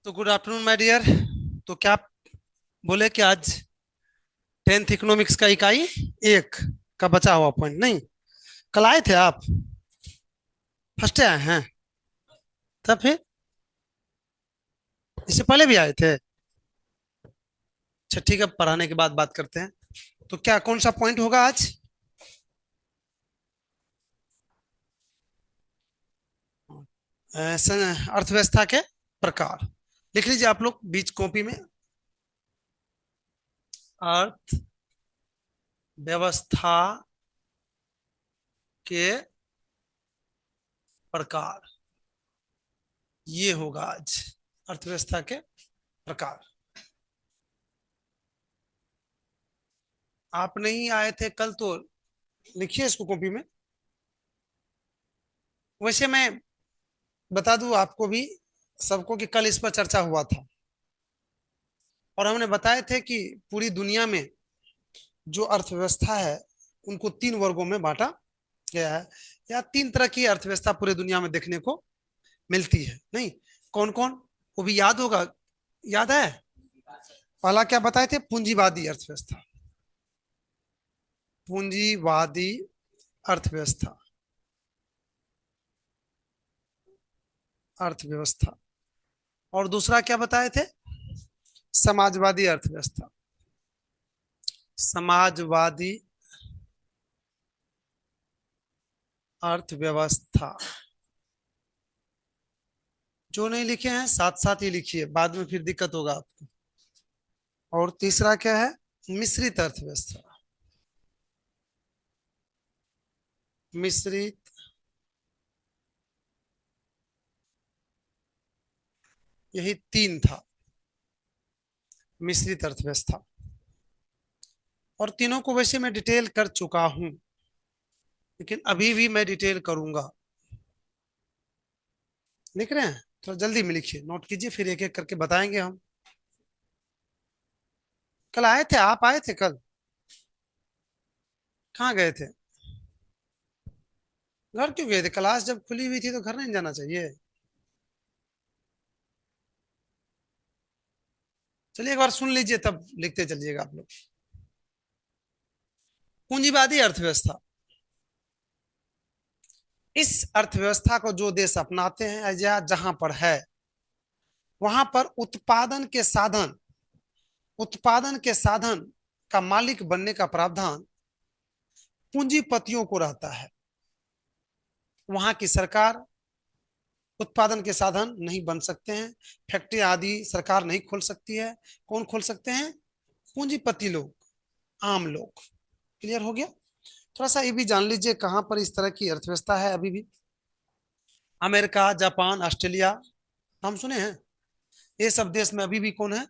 तो good afternoon my dear. तो क्या आप बोले कि आज 10th इकोनॉमिक्स का इकाई एक का बचा हुआ पॉइंट नहीं? कल आए थे आप? फर्स्ट आए हैं? तब फिर इससे पहले भी आए थे? अच्छा ठीक है, पढ़ाने के बाद बात करते हैं। तो क्या कौन सा पॉइंट होगा आज? अर्थव्यवस्था के प्रकार। लिख लीजिए आप लोग बीच कॉपी में। अर्थव्यवस्था के प्रकार, ये होगा आज अर्थव्यवस्था के प्रकार। आप नहीं आए थे कल तो लिखिए इसको कॉपी में। वैसे मैं बता दूं आपको भी, सबको, कि कल इस पर चर्चा हुआ था और हमने बताए थे कि पूरी दुनिया में जो अर्थव्यवस्था है उनको तीन वर्गों में बांटा गया है, या तीन तरह की अर्थव्यवस्था पूरी दुनिया में देखने को मिलती है। नहीं, कौन कौन? वो भी याद होगा, याद है? पहला क्या बताए थे? पूंजीवादी अर्थव्यवस्था। पूंजीवादी अर्थव्यवस्था, अर्थव्यवस्था। और दूसरा क्या बताए थे? समाजवादी अर्थव्यवस्था। समाजवादी अर्थव्यवस्था। जो नहीं लिखे हैं साथ साथ ही लिखिए, बाद में फिर दिक्कत होगा आपको। और तीसरा क्या है? मिश्रित अर्थव्यवस्था। मिश्रित, यही तीन था, मिश्रित अर्थव्यवस्था। और तीनों को वैसे मैं डिटेल कर चुका हूं, लेकिन अभी भी मैं डिटेल करूंगा। लिख रहे हैं? थोड़ा जल्दी में लिखिए, नोट कीजिए, फिर एक एक करके बताएंगे हम। कल आए थे? आप आए थे कल? कहाँ गए थे? घर क्यों गए थे? क्लास जब खुली हुई थी तो घर नहीं जाना चाहिए? चलिए एक बार सुन लीजिए, तब लिखते चलिएगा आप लोग। पूंजीवादी अर्थव्यवस्था, इस अर्थव्यवस्था को जो देश अपनाते हैं या जहां पर है, वहां पर उत्पादन के साधन का मालिक बनने का प्रावधान पूंजीपतियों को रहता है। वहां की सरकार उत्पादन के साधन नहीं बन सकते हैं, फैक्ट्री आदि सरकार नहीं खोल सकती है। कौन खोल सकते हैं? पूंजीपति लोग, आम लोग। क्लियर हो गया? थोड़ा सा ये भी जान लीजिए कहां पर इस तरह की अर्थव्यवस्था है अभी भी। अमेरिका, जापान, ऑस्ट्रेलिया, हम सुने हैं। ये सब देश में अभी भी कौन है?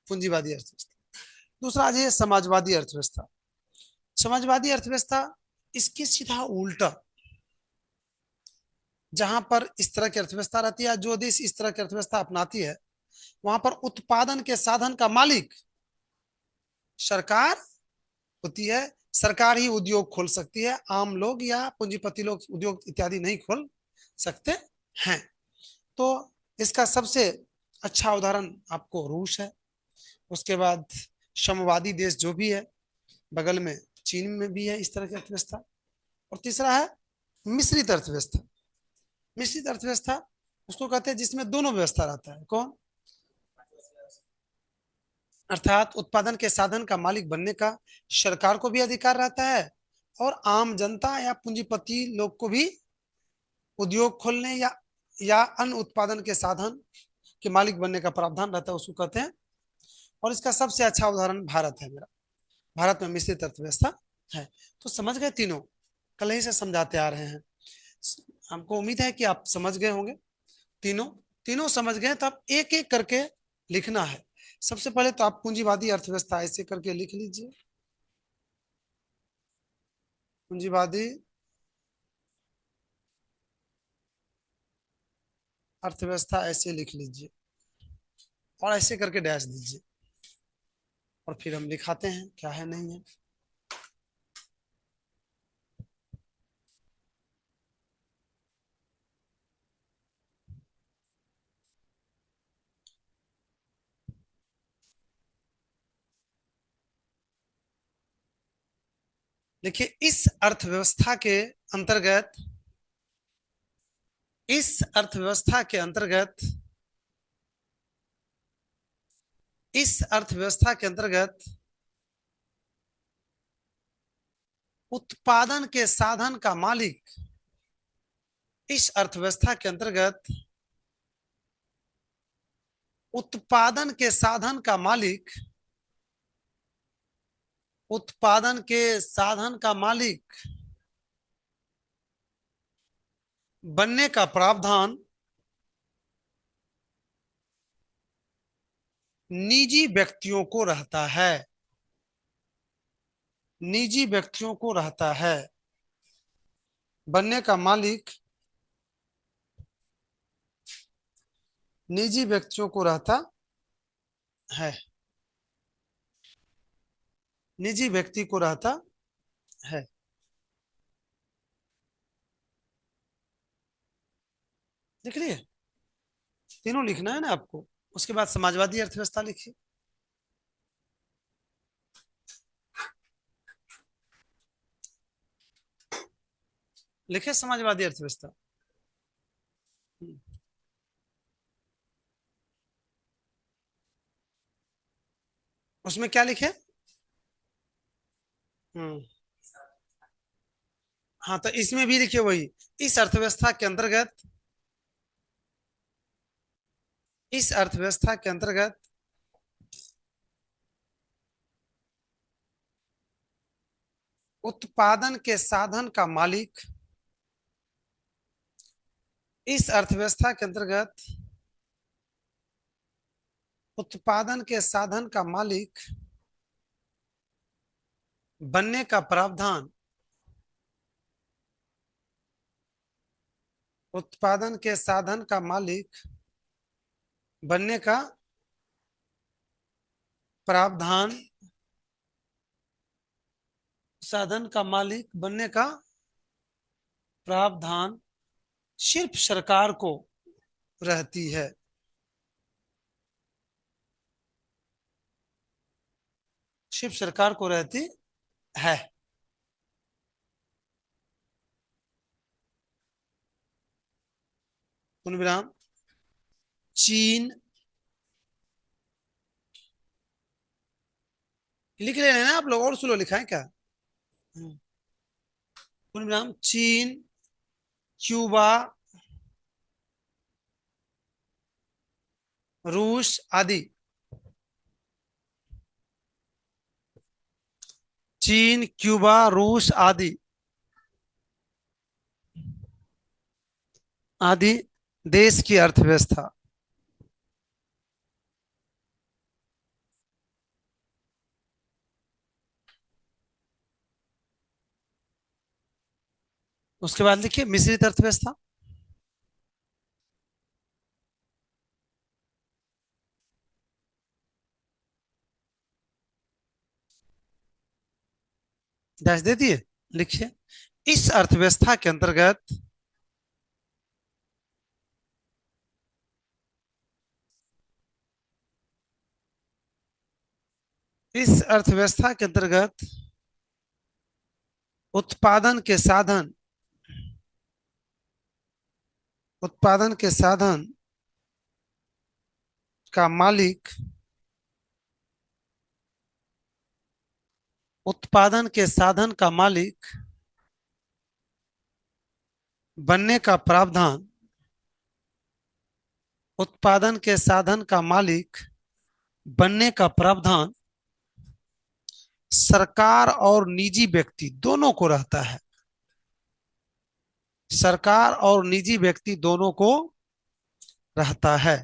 पूंजीवादी अर्थव्यवस्था। दूसरा आज है समाजवादी अर्थव्यवस्था। समाजवादी अर्थव्यवस्था, इसकी सीधा उल्टा। जहां पर इस तरह की अर्थव्यवस्था रहती है, जो देश इस तरह की अर्थव्यवस्था अपनाती है, वहां पर उत्पादन के साधन का मालिक सरकार होती है। सरकार ही उद्योग खोल सकती है, आम लोग या पूंजीपति लोग उद्योग इत्यादि नहीं खोल सकते हैं। तो इसका सबसे अच्छा उदाहरण आपको रूस है। उसके बाद साम्यवादी देश जो भी है, बगल में चीन में भी है इस तरह की अर्थव्यवस्था। और तीसरा है मिश्रित अर्थव्यवस्था। मिश्रित अर्थव्यवस्था उसको कहते हैं जिसमें दोनों व्यवस्था रहता है। कौन? अर्थात उत्पादन के साधन का मालिक बनने का सरकार को भी अधिकार रहता है, और आम जनता या पूंजीपति लोग को भी उद्योग खोलने या अन्य उत्पादन के साधन के मालिक बनने का प्रावधान रहता है, उसको कहते हैं। और इसका सबसे अच्छा उदाहरण भारत है मेरा। भारत में मिश्रित अर्थव्यवस्था है। तो समझ गए तीनों? कल ही से समझाते आ रहे हैं। हमको उम्मीद है कि आप समझ गए होंगे। तीनों तीनों समझ गए, तो आप एक एक करके लिखना है। सबसे पहले तो आप पूंजीवादी अर्थव्यवस्था ऐसे करके लिख लीजिए। पूंजीवादी अर्थव्यवस्था ऐसे लिख लीजिए और ऐसे करके डैश दीजिए, और फिर हम लिखाते हैं क्या है नहीं है। देखिए, इस अर्थव्यवस्था के अंतर्गत, इस अर्थव्यवस्था के अंतर्गत, इस अर्थव्यवस्था के अंतर्गत उत्पादन के साधन का मालिक, इस अर्थव्यवस्था के अंतर्गत उत्पादन के साधन का मालिक, उत्पादन के साधन का मालिक बनने का प्रावधान निजी व्यक्तियों को रहता है, निजी व्यक्तियों को रहता है। बनने का मालिक निजी व्यक्तियों को रहता है, निजी व्यक्ति को रहता है। देख लिए, तीनों लिखना है ना आपको। उसके बाद समाजवादी अर्थव्यवस्था लिखिए। लिखे समाजवादी अर्थव्यवस्था। उसमें क्या लिखे? हम्म। हाँ, तो इसमें भी लिखिए वही, इस अर्थव्यवस्था के अंतर्गत, इस अर्थव्यवस्था के अंतर्गत उत्पादन के साधन का मालिक, इस अर्थव्यवस्था के अंतर्गत उत्पादन के साधन का मालिक बनने का प्रावधान, उत्पादन के साधन का मालिक बनने का प्रावधान, साधन का मालिक बनने का प्रावधान सिर्फ सरकार को रहती है, सिर्फ सरकार को रहती है। पूर्ण विराम। चीन, लिख ले रहे हैं ना आप लोग, और स्लो लिखा है क्या? पूर्ण विराम। चीन, क्यूबा, रूस आदि, चीन, क्यूबा, रूस आदि, आदि देश की अर्थव्यवस्था, उसके बाद लिखिए मिश्रित अर्थव्यवस्था। डैश दे दिए। लिखिए, इस अर्थव्यवस्था के अंतर्गत, इस अर्थव्यवस्था के अंतर्गत उत्पादन के साधन, उत्पादन के साधन का मालिक, उत्पादन के साधन का मालिक बनने का प्रावधान, उत्पादन के साधन का मालिक बनने का प्रावधान सरकार और निजी व्यक्ति दोनों को रहता है, सरकार और निजी व्यक्ति दोनों को रहता है,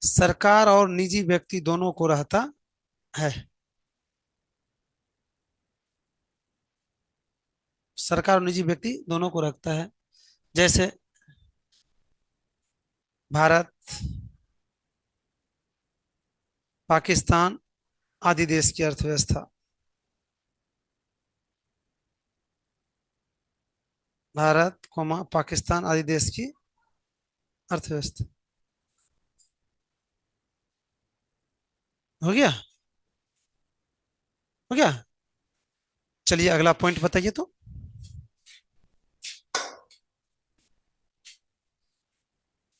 सरकार और निजी व्यक्ति दोनों को रहता है। सरकार और निजी व्यक्ति दोनों को रखता है। जैसे भारत, पाकिस्तान आदि देश की अर्थव्यवस्था, भारत, पाकिस्तान आदि देश की अर्थव्यवस्था। हो गया? हो गया। चलिए अगला पॉइंट बताइए तो।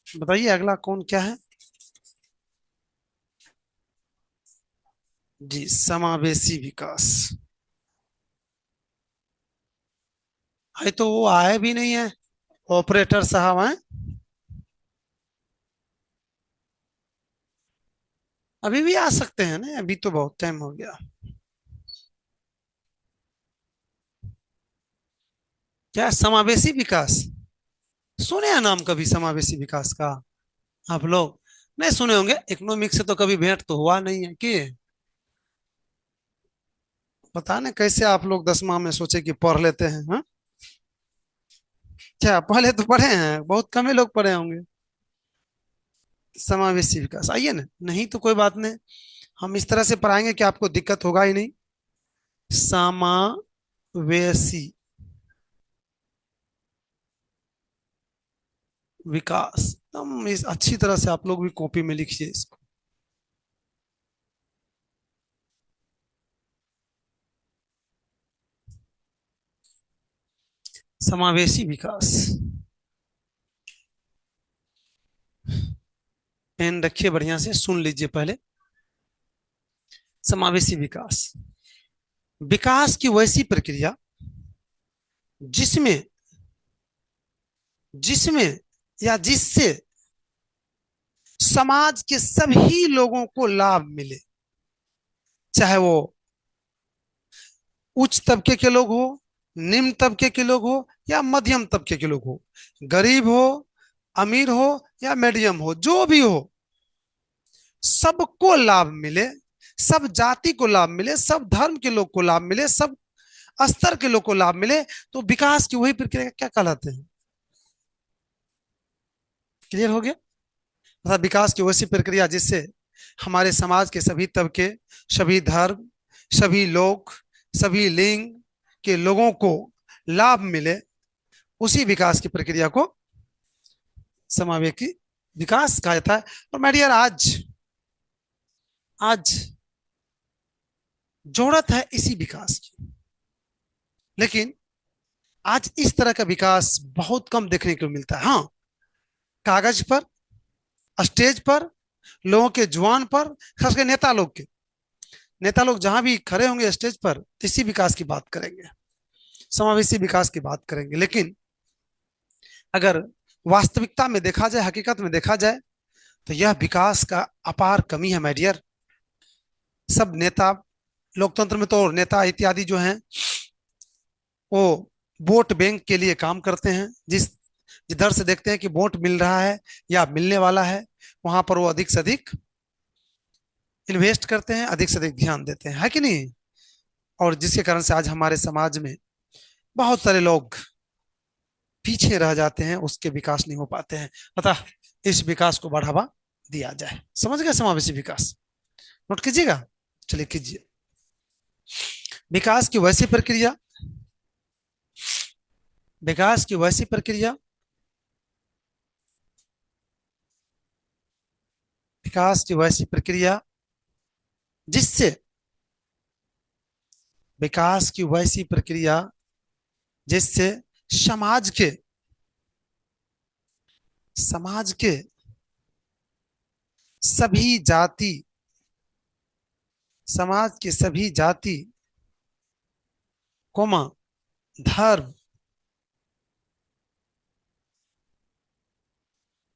बताइए अगला कौन क्या है। जी, समावेशी विकास। अरे तो वो आए भी नहीं है ऑपरेटर साहब हैं। अभी भी आ सकते हैं ना, अभी तो बहुत टाइम हो गया। क्या समावेशी विकास? सुने हैं नाम कभी समावेशी विकास का आप लोग? नहीं सुने होंगे, इकोनॉमिक से तो कभी भेंट तो हुआ नहीं है कि। पता नहीं कैसे आप लोग 10वां में सोचे कि पढ़ लेते हैं, हाँ? क्या पहले तो पढ़े हैं, बहुत कम ही लोग पढ़े होंगे। समावेशी विकास, आइए ना, नहीं तो कोई बात नहीं, हम इस तरह से पढ़ाएंगे कि आपको दिक्कत होगा ही नहीं। समावेशी विकास, एकदम इस अच्छी तरह से आप लोग भी कॉपी में लिखिए इसको। समावेशी विकास। पेन रखिए, बढ़िया से सुन लीजिए पहले। समावेशी विकास, विकास की वैसी प्रक्रिया जिसमें जिसमें या जिससे समाज के सभी लोगों को लाभ मिले, चाहे वो उच्च तबके के लोग हो, निम्न तबके के लोग हो, या मध्यम तबके के लोग हो, गरीब हो, अमीर हो, या मीडियम हो, जो भी हो, सबको लाभ मिले, सब जाति को लाभ मिले, सब धर्म के लोग को लाभ मिले, सब स्तर के लोग को लाभ मिले, तो विकास की वही प्रक्रिया क्या कहलाते हैं? क्लियर हो गया? अर्थात विकास की वैसी प्रक्रिया जिससे हमारे समाज के सभी तबके, सभी धर्म, सभी लोग, सभी लिंग के लोगों को लाभ मिले, उसी विकास की प्रक्रिया को समावेशी विकास कहा जाता है। और माय डियर, आज आज जरूरत है इसी विकास की, लेकिन आज इस तरह का विकास बहुत कम देखने को मिलता है। हाँ, कागज पर, स्टेज पर, लोगों के जुबान पर, खासकर नेता लोग जहां भी खड़े होंगे स्टेज पर, इसी विकास की बात करेंगे, समावेशी विकास की बात करेंगे। लेकिन अगर वास्तविकता में देखा जाए, हकीकत में देखा जाए, तो यह विकास का अपार कमी है माय डियर। सब नेता, लोकतंत्र में तो नेता इत्यादि जो हैं, वो वोट बैंक के लिए काम करते हैं। जिधर से देखते हैं कि वोट मिल रहा है या मिलने वाला है, वहां पर वो अधिक से अधिक इन्वेस्ट करते हैं, अधिक से अधिक ध्यान देते हैं, है कि नहीं? और जिसके कारण से आज हमारे समाज में बहुत सारे लोग पीछे रह जाते हैं, उसके विकास नहीं हो पाते हैं। अतः इस विकास को बढ़ावा दिया जाए। समझ गए? समावेशी विकास नोट कीजिएगा। चलिए कीजिए। विकास की वैसी प्रक्रिया, विकास की वैसी प्रक्रिया, विकास की वैसी प्रक्रिया जिससे, विकास की वैसी प्रक्रिया जिससे समाज के समाज के सभी जाति, समाज के सभी जाति, कोमा, धर्म,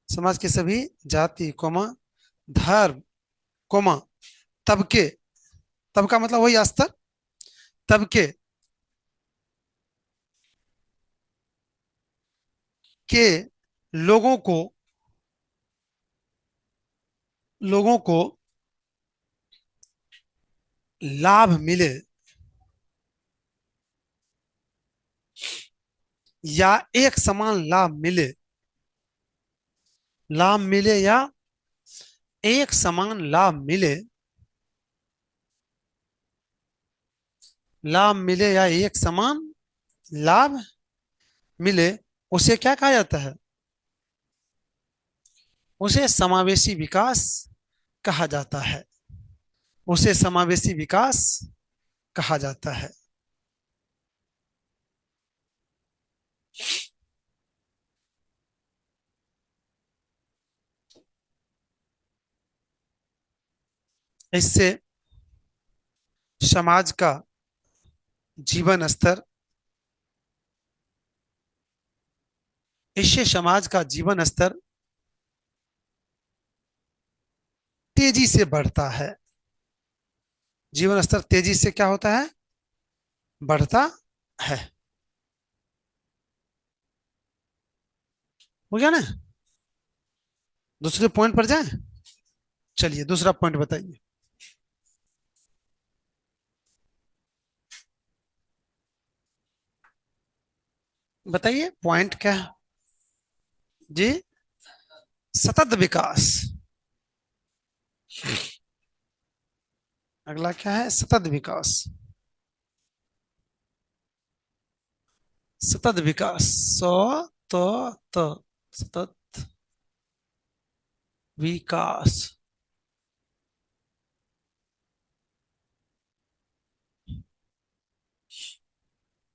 समाज के सभी जाति, कोमा, धर्म, कोमा, तबके, तबका मतलब वही स्तर, तबके के लोगों को, लोगों को लाभ मिले, या एक समान लाभ मिले, लाभ मिले या एक समान लाभ मिले, लाभ मिले या एक समान लाभ मिले, उसे क्या कहा जाता है? उसे समावेशी विकास कहा जाता है। उसे समावेशी विकास कहा जाता है। इससे समाज का जीवन स्तर इससे समाज का जीवन स्तर तेजी से बढ़ता है। जीवन स्तर तेजी से क्या होता है? बढ़ता है। हो गया ना? दूसरे पॉइंट पर जाए। चलिए दूसरा पॉइंट बताइए। बताइए पॉइंट क्या है जी? सतत विकास। अगला क्या है? सतत विकास। सतत विकास। तो त सतत विकास।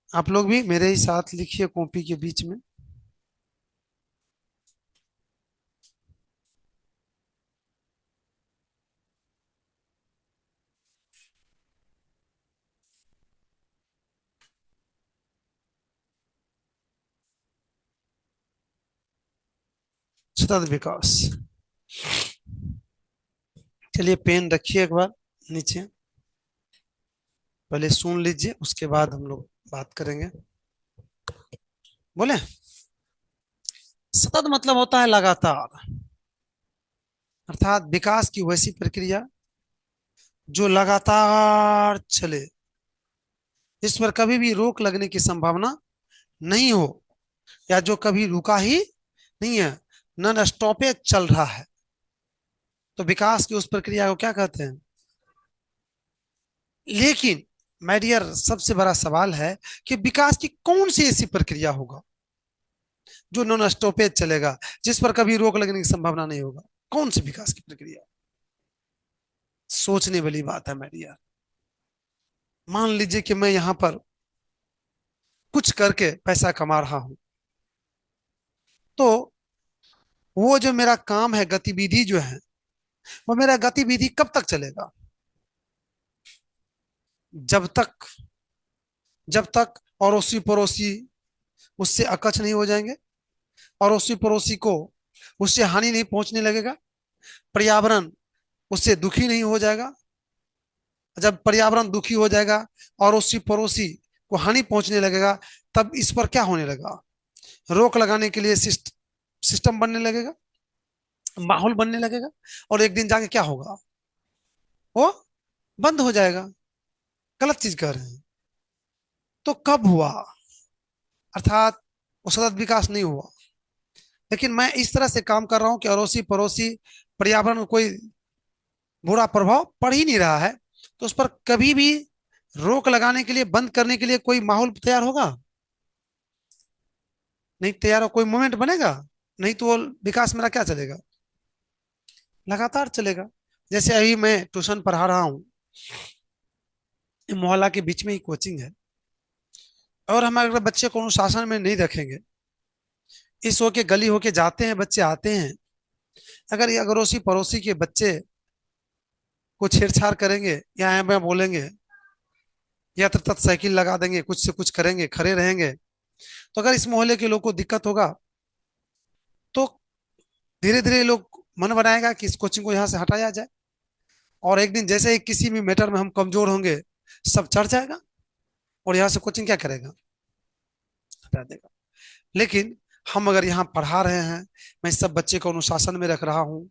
आप लोग भी मेरे ही साथ लिखिए कॉपी के बीच में। सतत विकास। चलिए पेन रखिए एक बार नीचे। पहले सुन लीजिए उसके बाद हम लोग बात करेंगे। बोले सतत मतलब होता है लगातार, अर्थात विकास की वैसी प्रक्रिया जो लगातार चले, जिस पर कभी भी रोक लगने की संभावना नहीं हो, या जो कभी रुका ही नहीं है, नॉन स्टॉपेज चल रहा है। तो विकास की उस प्रक्रिया को क्या कहते हैं? लेकिन माय डियर सबसे बड़ा सवाल है कि विकास की कौन सी ऐसी प्रक्रिया होगा जो नॉन स्टॉपेज चलेगा, जिस पर कभी रोक लगने की संभावना नहीं होगा? कौन सी विकास की प्रक्रिया? सोचने वाली बात है माय डियर। मान लीजिए कि मैं यहां पर कुछ करके पैसा कमा रहा हूं, तो वो जो मेरा काम है, गतिविधि जो है, वो मेरा गतिविधि कब तक चलेगा? जब तक जब तक अड़ोसी पड़ोसी उससे अकच नहीं हो जाएंगे, अड़ोसी पड़ोसी को उससे हानि नहीं पहुंचने लगेगा, पर्यावरण उससे दुखी नहीं हो जाएगा। जब पर्यावरण दुखी हो जाएगा और उसी पड़ोसी को हानि पहुंचने लगेगा, तब इस पर क्या होने लगा? रोक लगाने के लिए सिस्टम बनने लगेगा, माहौल बनने लगेगा, और एक दिन जाके क्या होगा? वो बंद हो जाएगा। गलत चीज कह रहे हैं। तो कब हुआ? अर्थात वो सतत विकास नहीं हुआ। लेकिन मैं इस तरह से काम कर रहा हूं कि अड़ोसी पड़ोसी पर्यावरण को कोई बुरा प्रभाव पड़ ही नहीं रहा है, तो उस पर कभी भी रोक लगाने के लिए, बंद करने के लिए कोई माहौल तैयार होगा? नहीं तैयार हो, कोई मोमेंट बनेगा? नहीं तो वो विकास मेरा क्या चलेगा? लगातार चलेगा। जैसे अभी मैं ट्यूशन पढ़ा रहा हूँ, मोहल्ला के बीच में ही कोचिंग है, और हम अगर बच्चे को अनुशासन में नहीं रखेंगे, इस होके गली होके जाते हैं बच्चे, आते हैं, अगर ये अड़ोसी पड़ोसी के बच्चे को छेड़छाड़ करेंगे या मैं बोलेंगे या तो तत् साइकिल लगा देंगे, कुछ से कुछ करेंगे, खड़े रहेंगे, तो अगर इस मोहल्ले के लोग को दिक्कत होगा, तो धीरे धीरे लोग मन बनाएगा कि इस कोचिंग को यहाँ से हटाया जाए। और एक दिन जैसे ही किसी भी मैटर में हम कमजोर होंगे, सब चढ़ जाएगा और यहाँ से कोचिंग क्या करेगा? हटा देगा। लेकिन हम अगर यहाँ पढ़ा रहे हैं, मैं सब बच्चे को अनुशासन में रख रहा हूँ,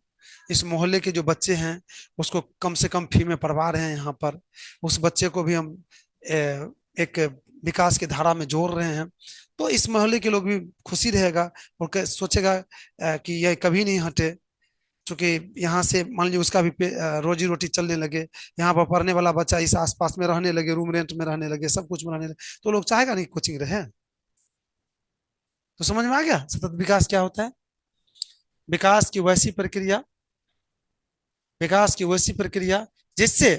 इस मोहल्ले के जो बच्चे हैं उसको कम से कम फी में पढ़वा रहे हैं यहाँ पर, उस बच्चे को भी हम एक विकास की धारा में जोड़ रहे हैं, तो इस मोहल्ले के लोग भी खुशी रहेगा और सोचेगा कि यह कभी नहीं हटे। चूंकि यहाँ से मान लीजिए उसका भी रोजी रोटी चलने लगे, यहाँ पर पढ़ने वाला बच्चा इस आसपास में रहने लगे, रूम रेंट में रहने लगे, सब कुछ में रहने लगे, तो लोग चाहेगा नहीं कोचिंग रहे। तो समझ में आ गया सतत विकास क्या होता है? विकास की वैसी प्रक्रिया विकास की वैसी प्रक्रिया जिससे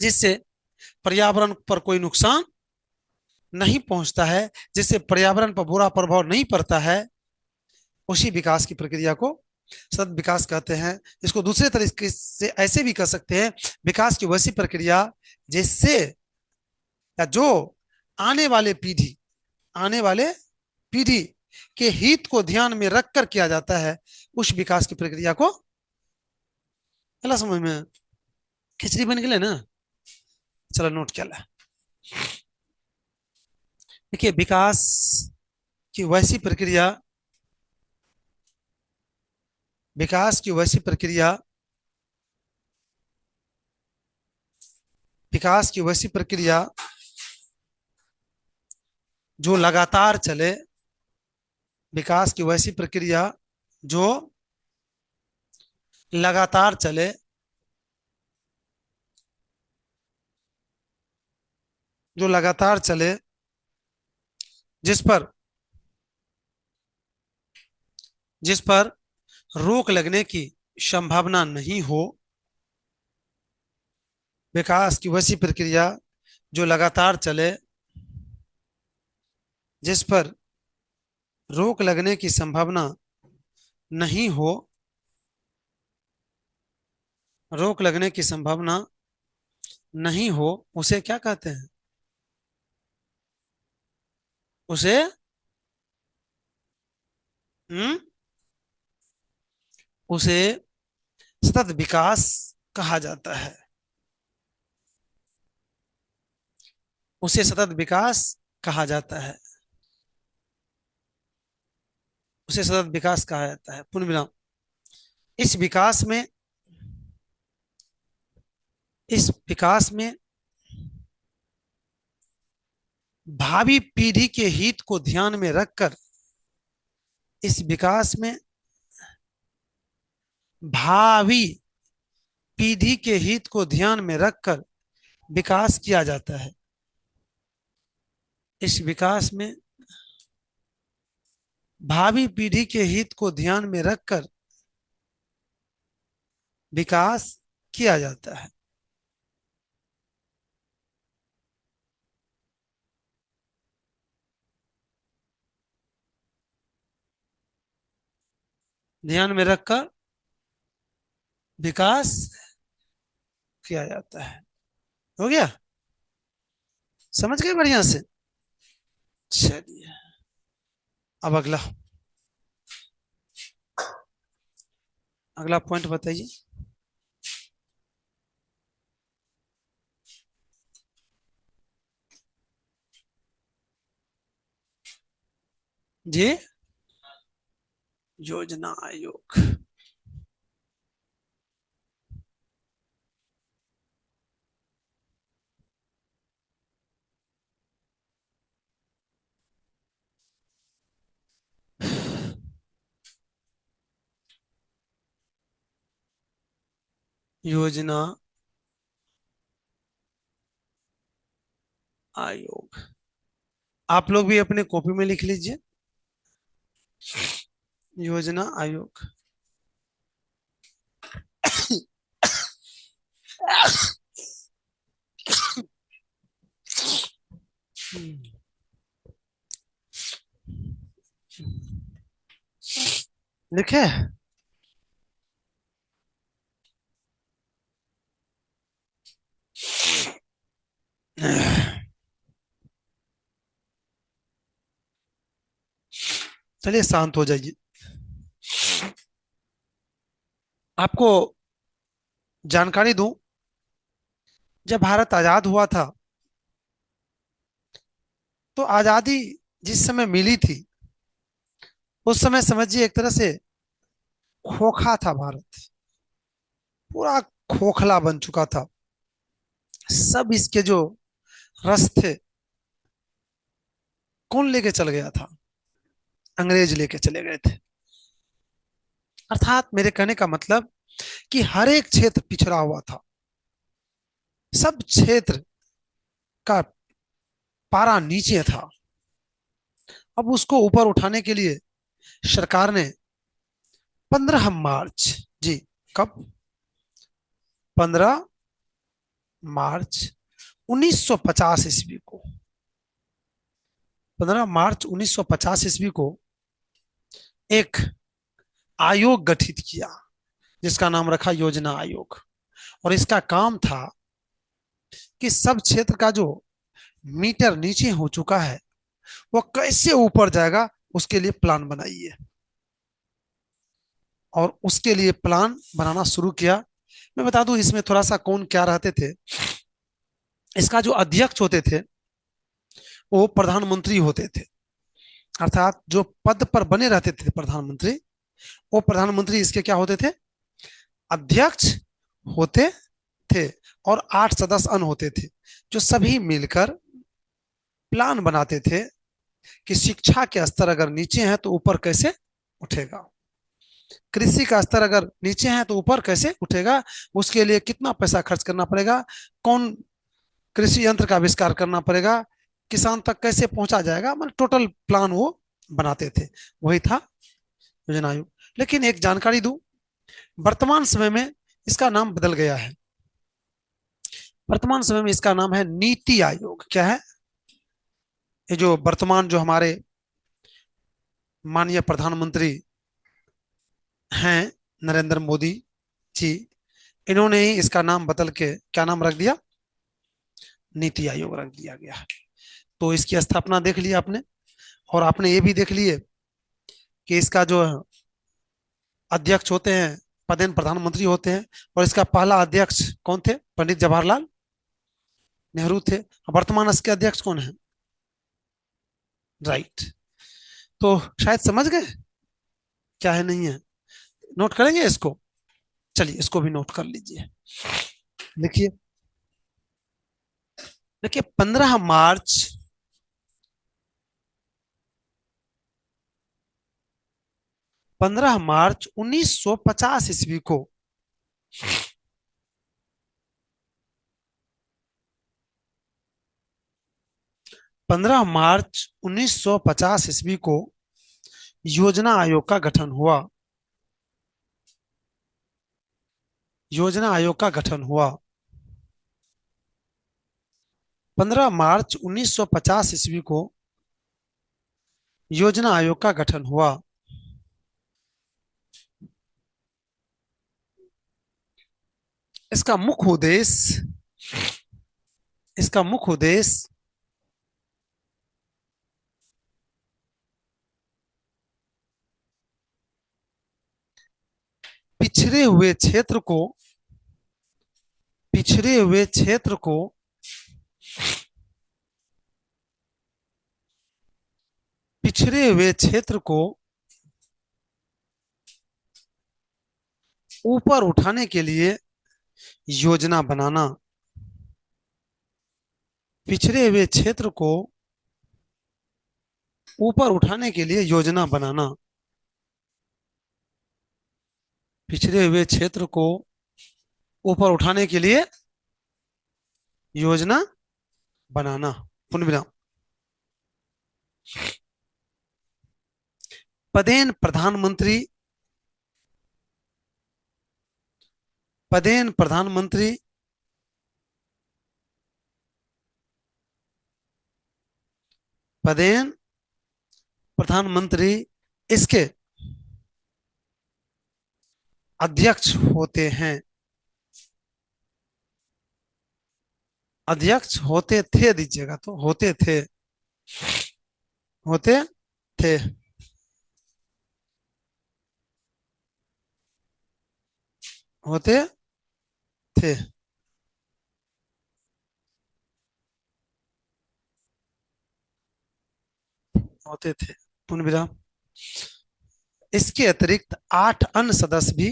जिससे पर्यावरण पर कोई नुकसान नहीं पहुंचता है, जिससे पर्यावरण पर बुरा प्रभाव नहीं पड़ता है, उसी विकास की प्रक्रिया को सतत विकास कहते हैं। इसको दूसरे तरीके से ऐसे भी कह सकते हैं, विकास की वैसी प्रक्रिया जिससे या जो आने वाले पीढ़ी आने वाले पीढ़ी के हित को ध्यान में रखकर किया जाता है, उस विकास की प्रक्रिया को। चला समझ में? खिचड़ी बन गए ना? चलो नोट क्या ला। देखिए, विकास की वैसी प्रक्रिया विकास की वैसी प्रक्रिया विकास की वैसी प्रक्रिया जो लगातार चले। विकास की वैसी प्रक्रिया जो लगातार चले, जो लगातार चले, जिस पर जिस पर रोक लगने की संभावना नहीं हो। विकास की वैसी प्रक्रिया जो लगातार चले, जिस पर रोक लगने की संभावना नहीं हो। रोक लगने की संभावना नहीं हो, उसे क्या कहते हैं? उसे हम्म उसे सतत विकास कहा जाता है। उसे सतत विकास कहा जाता है। उसे सतत विकास कहा जाता है। पुनः विराम। इस विकास में इस विकास में भावी पीढ़ी के हित को ध्यान में रखकर इस विकास में भावी पीढ़ी के हित को ध्यान में रखकर विकास किया जाता है। इस विकास में भावी पीढ़ी के हित को ध्यान में रखकर विकास किया जाता है। ध्यान में रखकर विकास किया जाता है। हो गया? समझ गए बढ़िया से? चलिए, अब अगला अगला पॉइंट बताइए। जी, योजना आयोग। योजना आयोग, आप लोग भी अपने कॉपी में लिख लीजिए। योजना आयोग। लिखे? चलिए शांत हो जाइए। आपको जानकारी दूं, जब भारत आजाद हुआ था तो आजादी जिस समय मिली थी, उस समय समझिए एक तरह से खोखा था भारत। पूरा खोखला बन चुका था। सब इसके जो रस थे, कौन लेके चल गया था? अंग्रेज लेके चले गए थे। अर्थात मेरे कहने का मतलब कि हर एक क्षेत्र पिछड़ा हुआ था। सब क्षेत्र का पारा नीचे था। अब उसको ऊपर उठाने के लिए सरकार ने 15 मार्च, जी, कब? 15 मार्च 1950 ईस्वी को, 15 मार्च 1950 ईस्वी को एक आयोग गठित किया, जिसका नाम रखा योजना आयोग। और इसका काम था कि सब क्षेत्र का जो मीटर नीचे हो चुका है वो कैसे ऊपर जाएगा, उसके लिए प्लान बनाइए। और उसके लिए प्लान बनाना शुरू किया। मैं बता दूं इसमें थोड़ा सा कौन क्या रहते थे। इसका जो अध्यक्ष होते थे वो प्रधानमंत्री होते थे, अर्थात जो पद पर बने रहते थे प्रधानमंत्री, वो प्रधानमंत्री इसके क्या होते थे, अध्यक्ष होते थे। और 8 सदस्य अन्य होते थे जो सभी मिलकर प्लान बनाते थे कि शिक्षा के स्तर अगर नीचे है तो ऊपर कैसे उठेगा, कृषि का स्तर अगर नीचे है तो ऊपर कैसे उठेगा, उसके लिए कितना पैसा खर्च करना पड़ेगा, कौन कृषि यंत्र का आविष्कार करना पड़ेगा, किसान तक कैसे पहुंचा जाएगा, मतलब टोटल प्लान वो बनाते थे। वही था योजना आयोग। लेकिन एक जानकारी दूं, वर्तमान समय में इसका नाम बदल गया है। वर्तमान समय में इसका नाम है नीति आयोग। क्या है? ये जो वर्तमान जो हमारे माननीय प्रधानमंत्री हैं नरेंद्र मोदी जी, इन्होंने ही इसका नाम बदल के क्या नाम रख दिया, नीति आयोग रख दिया गया है। तो इसकी स्थापना देख लिया आपने, और आपने ये भी देख लिए कि इसका जो अध्यक्ष होते हैं पदेन प्रधानमंत्री होते हैं, और इसका पहला अध्यक्ष कौन थे, पंडित जवाहरलाल नेहरू थे। वर्तमान इसके अध्यक्ष कौन है? राइट। तो शायद समझ गए क्या है नहीं है, नोट करेंगे इसको। चलिए इसको भी नोट कर लीजिए। देखिए देखिए 15 मार्च 1950 ईस्वी को 15 मार्च 1950 ईस्वी को योजना आयोग का गठन हुआ। योजना आयोग का गठन हुआ 15 मार्च 1950 ईस्वी को योजना आयोग का गठन हुआ। इसका मुख्य उद्देश्य इसका मुख्य उद्देश्य पिछड़े हुए क्षेत्र को पिछड़े हुए क्षेत्र को पिछड़े हुए क्षेत्र को ऊपर उठाने के लिए योजना बनाना। पिछड़े हुए क्षेत्र को ऊपर उठाने के लिए योजना बनाना। पिछड़े हुए क्षेत्र को ऊपर उठाने के लिए योजना बनाना। पुनः विराम। पदेन प्रधानमंत्री पदेन प्रधानमंत्री पदेन प्रधानमंत्री इसके अध्यक्ष होते हैं। अध्यक्ष होते थे दीजिएगा, तो होते थे होते थे होते थे। होते थे। पुनः विराम। इसके अतिरिक्त 8 अन्य सदस्य भी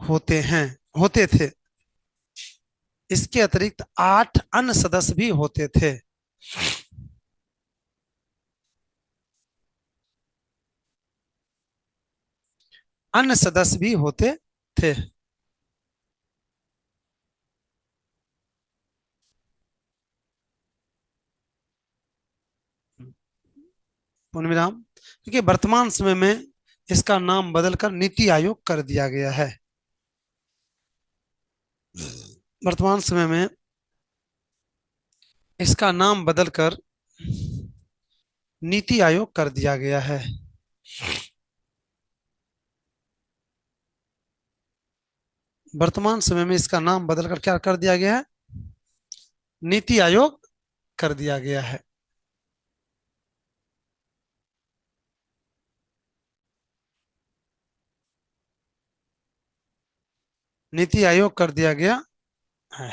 होते थे। इसके अतिरिक्त 8 अन्य सदस्य भी होते थे। अन्य सदस्य भी होते थे। पुनः विराम। क्योंकि वर्तमान समय में इसका नाम बदलकर नीति आयोग कर दिया गया है। वर्तमान समय में इसका नाम बदलकर नीति आयोग कर दिया गया है। वर्तमान समय में इसका नाम बदलकर क्या कर दिया गया है? नीति आयोग कर दिया गया है। नीति आयोग कर दिया गया है।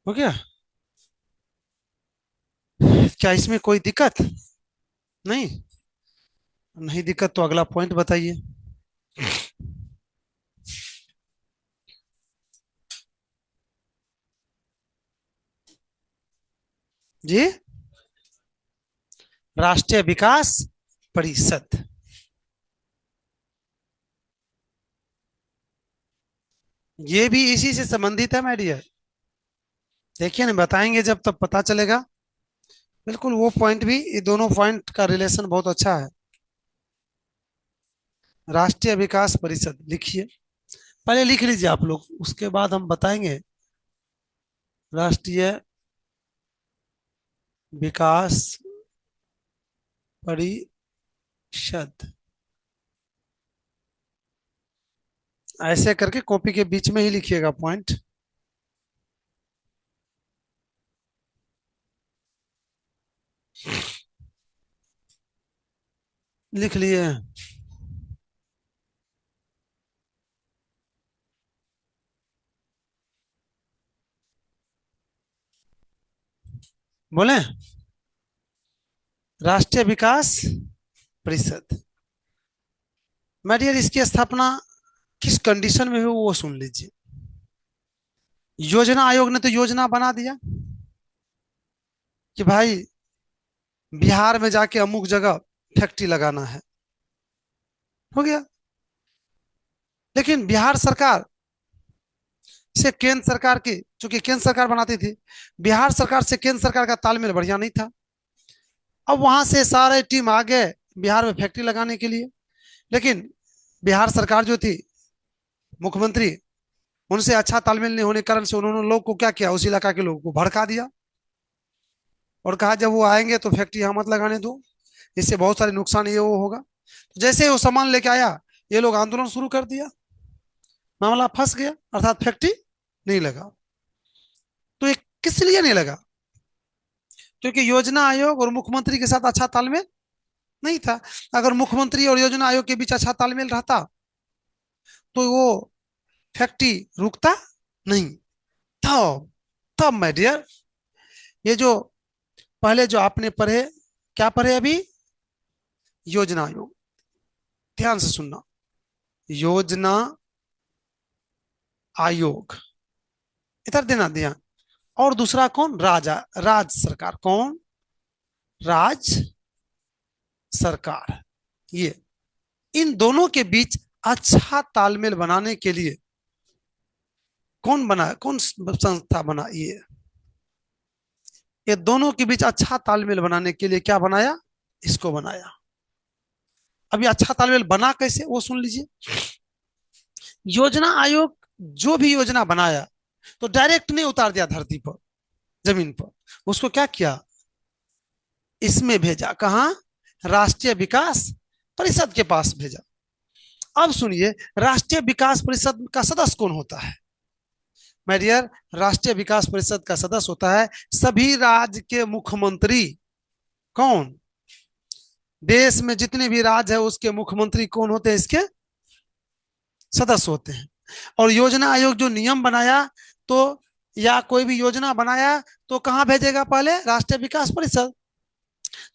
हो गया? क्या इसमें कोई दिक्कत? नहीं? नहीं दिक्कत तो अगला पॉइंट बताइए। जी, राष्ट्रीय विकास परिषद। ये भी इसी से संबंधित है, माय डियर। देखिए ना, बताएंगे जब तब पता चलेगा। बिल्कुल वो पॉइंट भी, ये दोनों पॉइंट का रिलेशन बहुत अच्छा है। राष्ट्रीय विकास परिषद लिखिए, पहले लिख लीजिए आप लोग, उसके बाद हम बताएंगे। राष्ट्रीय विकास परिषद, ऐसे करके कॉपी के बीच में ही लिखिएगा पॉइंट। लिख लिए? बोले राष्ट्रीय विकास परिषद। माय डियर, इसकी स्थापना किस कंडीशन में हुई वो सुन लीजिए। योजना आयोग ने तो योजना बना दिया कि भाई बिहार में जाके अमुक जगह फैक्ट्री लगाना है। हो गया। लेकिन बिहार सरकार से केंद्र सरकार की, चूंकि केंद्र सरकार बनाती थी, बिहार सरकार से केंद्र सरकार का तालमेल बढ़िया नहीं था। अब वहां से सारे टीम आ गए बिहार में फैक्ट्री लगाने के लिए। लेकिन बिहार सरकार जो थी, मुख्यमंत्री, उनसे अच्छा तालमेल नहीं होने के कारण से उन्होंने लोग को क्या किया, उस इलाका के लोगों को भड़का दिया और कहा जब वो आएंगे तो फैक्ट्री यहाँ मत लगाने दो, इससे बहुत सारे नुकसान ये वो होगा। तो जैसे ही वो सामान लेके आया, ये लोग आंदोलन शुरू कर दिया, मामला फंस गया, अर्थात फैक्ट्री नहीं लगा। तो ये किस लिए नहीं लगा? क्योंकि योजना आयोग और मुख्यमंत्री के साथ अच्छा तालमेल नहीं था। अगर मुख्यमंत्री और योजना आयोग के बीच अच्छा तालमेल रहता तो वो फैक्ट्री रुकता नहीं। तब तब माय डियर, ये जो पहले जो आपने पढ़े, क्या पढ़े अभी? योजना आयोग। ध्यान से सुनना, योजना आयोग, इधर देना ध्यान। और दूसरा कौन? राज्य सरकार। कौन? राज्य सरकार। ये इन दोनों के बीच अच्छा तालमेल बनाने के लिए कौन बना, कौन संस्था बना? ये दोनों के बीच अच्छा तालमेल बनाने के लिए क्या बनाया? इसको बनाया। अभी अच्छा तालमेल बना कैसे वो सुन लीजिए। योजना आयोग जो भी योजना बनाया तो डायरेक्ट नहीं उतार दिया धरती पर, जमीन पर। उसको क्या किया? इसमें भेजा। कहा? राष्ट्रीय विकास परिषद के पास भेजा। अब सुनिए, राष्ट्रीय विकास परिषद का सदस्य कौन होता है? माय डियर, राष्ट्रीय विकास परिषद का सदस्य होता है सभी राज्य के मुख्यमंत्री। कौन? देश में जितने भी राज्य है उसके मुख्यमंत्री कौन होते हैं? इसके सदस्य होते हैं। और योजना आयोग जो नियम बनाया, तो या कोई भी योजना बनाया तो कहां भेजेगा? पहले राष्ट्रीय विकास परिषद।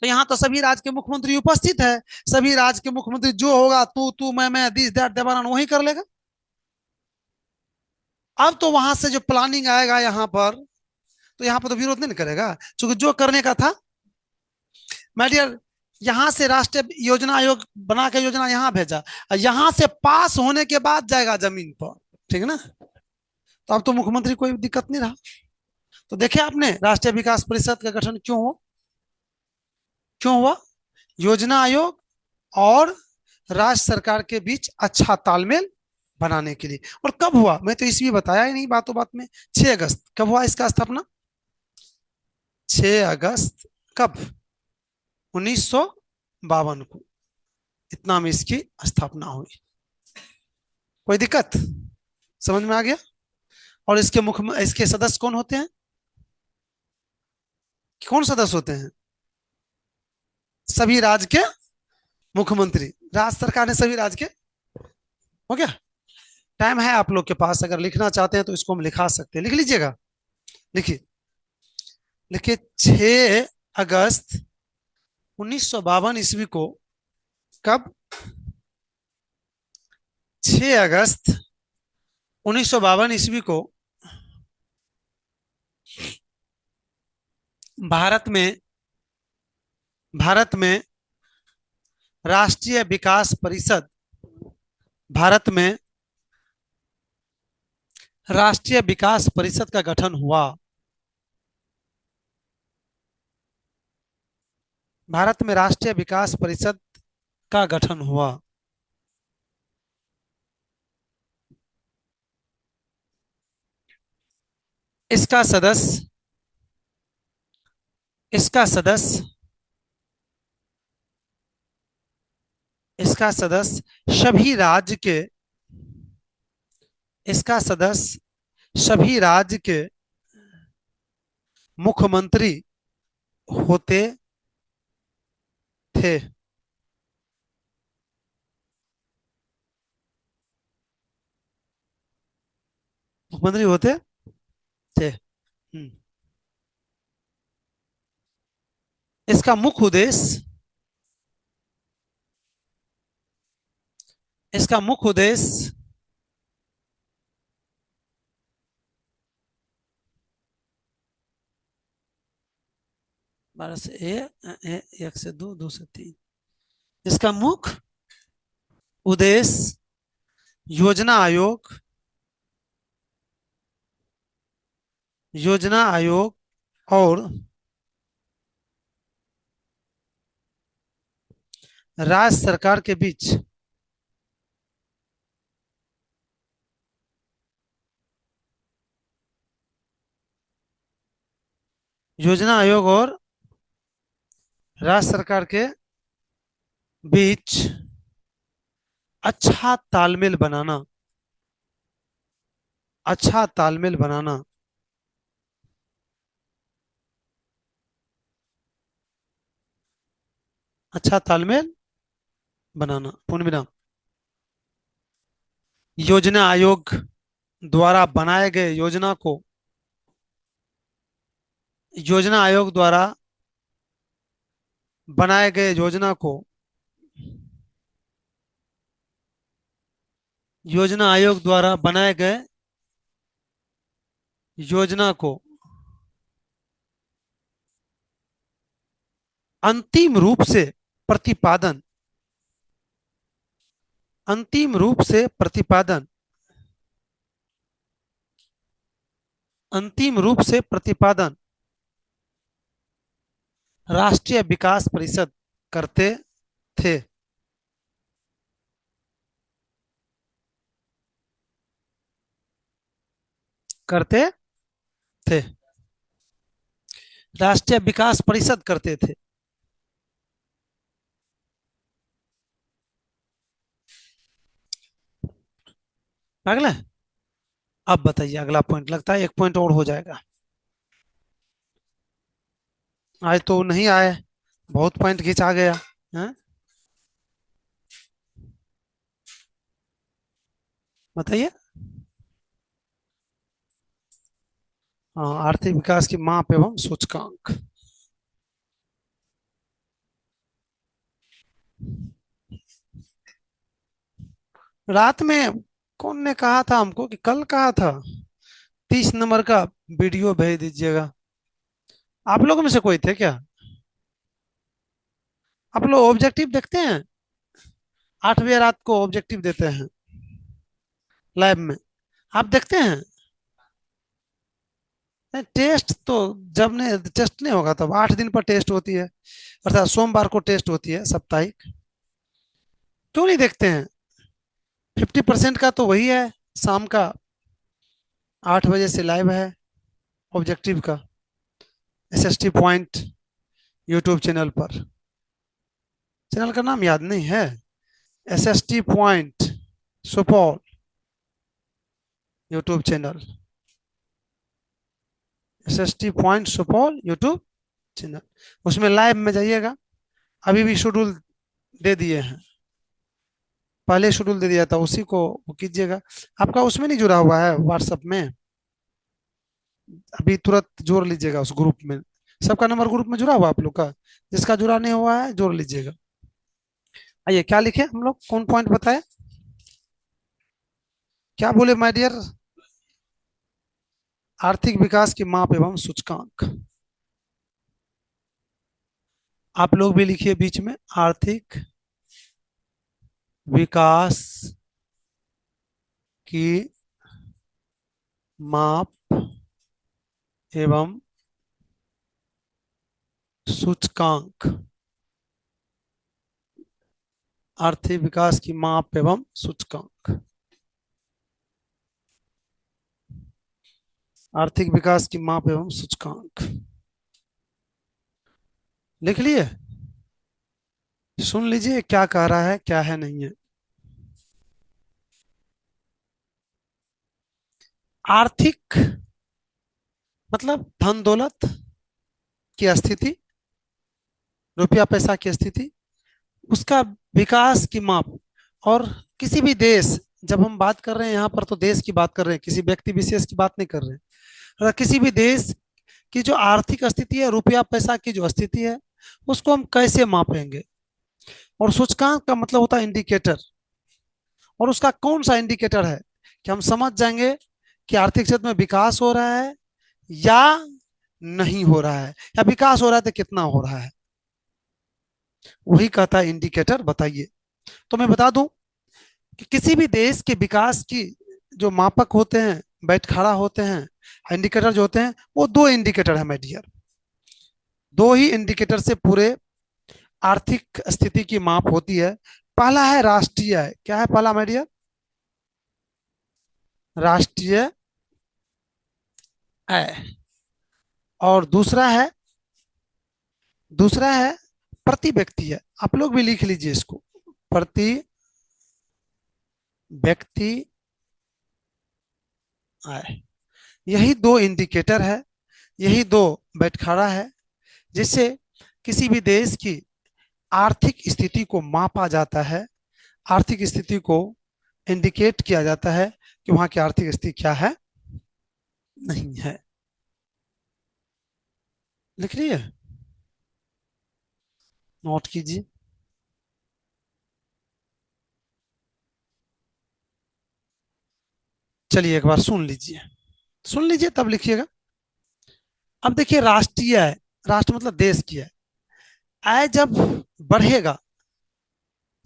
तो यहाँ तो सभी राज्य के मुख्यमंत्री उपस्थित है। सभी राज्य के मुख्यमंत्री जो होगा, तू मैं दिस दैट देवानंद, वही कर लेगा। अब तो वहां से जो प्लानिंग आएगा यहाँ पर, तो यहाँ पर तो विरोध नहीं करेगा, क्योंकि जो करने का था। माय डियर, यहां से राष्ट्रीय योजना आयोग बना के योजना यहाँ भेजा, यहां से पास होने के बाद जाएगा जमीन पर। ठीक है ना? तो अब तो मुख्यमंत्री कोई दिक्कत नहीं रहा। तो देखे आपने राष्ट्रीय विकास परिषद का गठन क्यों हुआ? क्यों हुआ? योजना आयोग और राज्य सरकार के बीच अच्छा तालमेल बनाने के लिए। और कब हुआ? मैं तो इसलिए बताया ही नहीं बातों बात में। 6 अगस्त कब हुआ इसका स्थापना? 6 अगस्त कब? 1952 को, इतना में इसकी स्थापना हुई। कोई दिक्कत समझ में आ गया? और इसके सदस्य कौन होते हैं? कौन सदस्य होते हैं? सभी राज्य के मुख्यमंत्री। राज्य सरकार ने सभी राज्य के, हो गया। टाइम है आप लोग के पास, अगर लिखना चाहते हैं तो इसको हम लिखा सकते हैं, लिख लीजिएगा। लिखिए, लिखिए 6 अगस्त 1952 ईस्वी को, कब? 6 अगस्त 1952 ईस्वी को भारत में राष्ट्रीय विकास परिषद, भारत में राष्ट्रीय विकास परिषद का गठन हुआ। भारत में राष्ट्रीय विकास परिषद का गठन हुआ। इसका सदस्य इसका सदस्य इसका सदस्य सभी राज्य के इसका सदस्य सभी राज्य के मुख्यमंत्री होते थे। मुख्यमंत्री होते थे। इसका मुख्य उद्देश्य इसका मुख्य उद्देश्य बारह से एक से दो, दो से तीन। इसका मुख्य उद्देश्य योजना आयोग और राज्य सरकार के बीच योजना आयोग और राज्य सरकार के बीच अच्छा तालमेल बनाना अच्छा तालमेल बनाना अच्छा तालमेल बनाना। पूर्ण विराम। योजना आयोग द्वारा बनाए गए योजना आयोग द्वारा बनाए गए योजना आयोग द्वारा बनाए गए योजना को अंतिम रूप से प्रतिपादन अंतिम रूप से प्रतिपादन राष्ट्रीय विकास परिषद करते थे। राष्ट्रीय विकास परिषद करते थे। अगला, अब बताइए अगला पॉइंट। लगता है एक पॉइंट और हो जाएगा। आज तो नहीं आए, बहुत पॉइंट खींचा गया है? बताइए। हाँ, आर्थिक विकास की माप एवं सूचकांक। रात में कौन ने कहा था हमको, कि कल कहा था 30 नंबर का वीडियो भेज दीजिएगा? आप लोगों में से कोई थे क्या? आप लोग ऑब्जेक्टिव देखते हैं? 8 बजे रात को ऑब्जेक्टिव देते हैं लैब में, आप देखते हैं? टेस्ट तो जब ने टेस्ट नहीं होगा तब 8 दिन पर टेस्ट होती है, अर्थात सोमवार को टेस्ट होती है साप्ताहिक। क्यों नहीं देखते हैं? 50% का तो वही है, शाम का 8 बजे से लाइव है ऑब्जेक्टिव का। SST पॉइंट यूट्यूब चैनल पर। चैनल का नाम याद नहीं है? SST point Supaul YouTube channel. SST point Supaul YouTube channel, उसमें लाइव में जाइएगा। अभी भी शेड्यूल दे दिए हैं, पहले शेड्यूल दे दिया था, उसी को वो कीजिएगा। आपका उसमें नहीं जुड़ा हुआ है व्हाट्सएप में? अभी तुरंत जोड़ लीजिएगा उस ग्रुप में। सबका नंबर ग्रुप में जुड़ा हुआ आप लोग का? जिसका जुड़ा नहीं हुआ है जोड़ लीजिएगा। आइए, क्या लिखे हम लोग, कौन पॉइंट बताए, क्या बोले माय डियर? आर्थिक विकास की माप एवं सूचकांक। आप लोग भी लिखिए बीच में, आर्थिक विकास की माप एवं सूचकांक। आर्थिक विकास की माप एवं सूचकांक। आर्थिक विकास की माप एवं सूचकांक लिख लिए? सुन लीजिए क्या कह रहा है, क्या है नहीं है। आर्थिक मतलब धन दौलत की स्थिति, रुपया पैसा की स्थिति, उसका विकास की माप। और किसी भी देश, जब हम बात कर रहे हैं यहाँ पर तो देश की बात कर रहे हैं, किसी व्यक्ति विशेष की बात नहीं कर रहे हैं। अगर किसी भी देश की जो आर्थिक स्थिति है, रुपया पैसा की जो स्थिति है, उसको हम कैसे मापेंगे। और सूचकांक का मतलब होता है इंडिकेटर। और उसका कौन सा इंडिकेटर है कि हम समझ जाएंगे कि आर्थिक क्षेत्र में विकास हो रहा है या नहीं हो रहा है, या विकास हो रहा है तो कितना हो रहा है, वही कहता है इंडिकेटर। बताइए। तो मैं बता दूं कि किसी भी देश के विकास की जो मापक होते हैं, बैठखड़ा होते हैं, इंडिकेटर जो होते हैं, वो दो इंडिकेटर है माय डियर। दो ही इंडिकेटर से पूरे आर्थिक स्थिति की माप होती है। पहला है राष्ट्रीय आय। क्या है पहला माय डियर? राष्ट्रीय आय। और दूसरा है प्रति व्यक्ति है। आप लोग भी लिख लीजिए इसको, प्रति व्यक्ति आय। यही दो इंडिकेटर है, यही दो बैठखड़ा है, जिससे किसी भी देश की आर्थिक स्थिति को मापा जाता है, आर्थिक स्थिति को इंडिकेट किया जाता है कि वहां की आर्थिक स्थिति क्या है, नहीं है। लिख लिए? नोट कीजिए। चलिए एक बार सुन लीजिए, सुन लीजिए तब लिखिएगा। अब देखिए, राष्ट्रीय आय, राष्ट्र मतलब देश की है। आय जब बढ़ेगा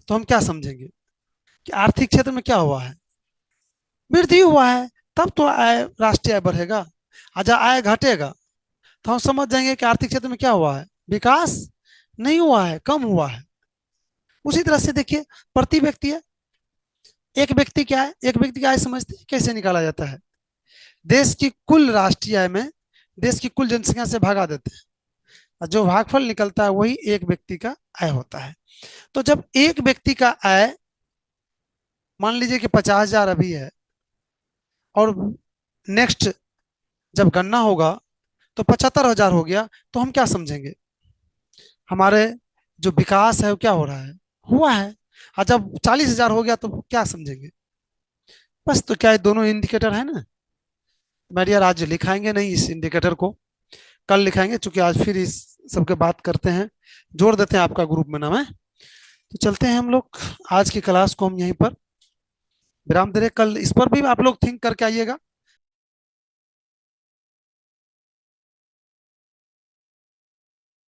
तो हम क्या समझेंगे कि आर्थिक क्षेत्र में क्या हुआ है, वृद्धि हुआ है, तब तो आय, राष्ट्रीय आय बढ़ेगा। और जब आय घटेगा तो हम समझ जाएंगे कि आर्थिक क्षेत्र में क्या हुआ है, विकास नहीं हुआ है, कम हुआ है। उसी तरह से देखिए, प्रति व्यक्ति है, एक व्यक्ति क्या है, एक व्यक्ति की आय समझते हैं कैसे निकाला जाता है? देश की कुल राष्ट्रीय आय में देश की कुल जनसंख्या से भागा देते हैं, और जो भागफल निकलता है वही एक व्यक्ति का आय होता है। तो जब एक व्यक्ति का आय मान लीजिए कि 50,000 अभी है, और नेक्स्ट जब गणना होगा तो 75,000 हो गया, तो हम क्या समझेंगे, हमारे जो विकास है वो क्या हो रहा है, हुआ है। और जब 40,000 हो गया तो क्या समझेंगे? बस। तो क्या ये दोनों इंडिकेटर है ना? मेरी यार आज लिखाएंगे नहीं इस इंडिकेटर को, कल लिखाएंगे, क्योंकि आज फिर इस सबके बात करते हैं, जोड़ देते हैं आपका ग्रुप में नाम है। तो चलते हैं हम लोग, आज की क्लास को हम यहीं पर विराम दे रहे। कल इस पर भी आप लोग थिंक करके आइएगा।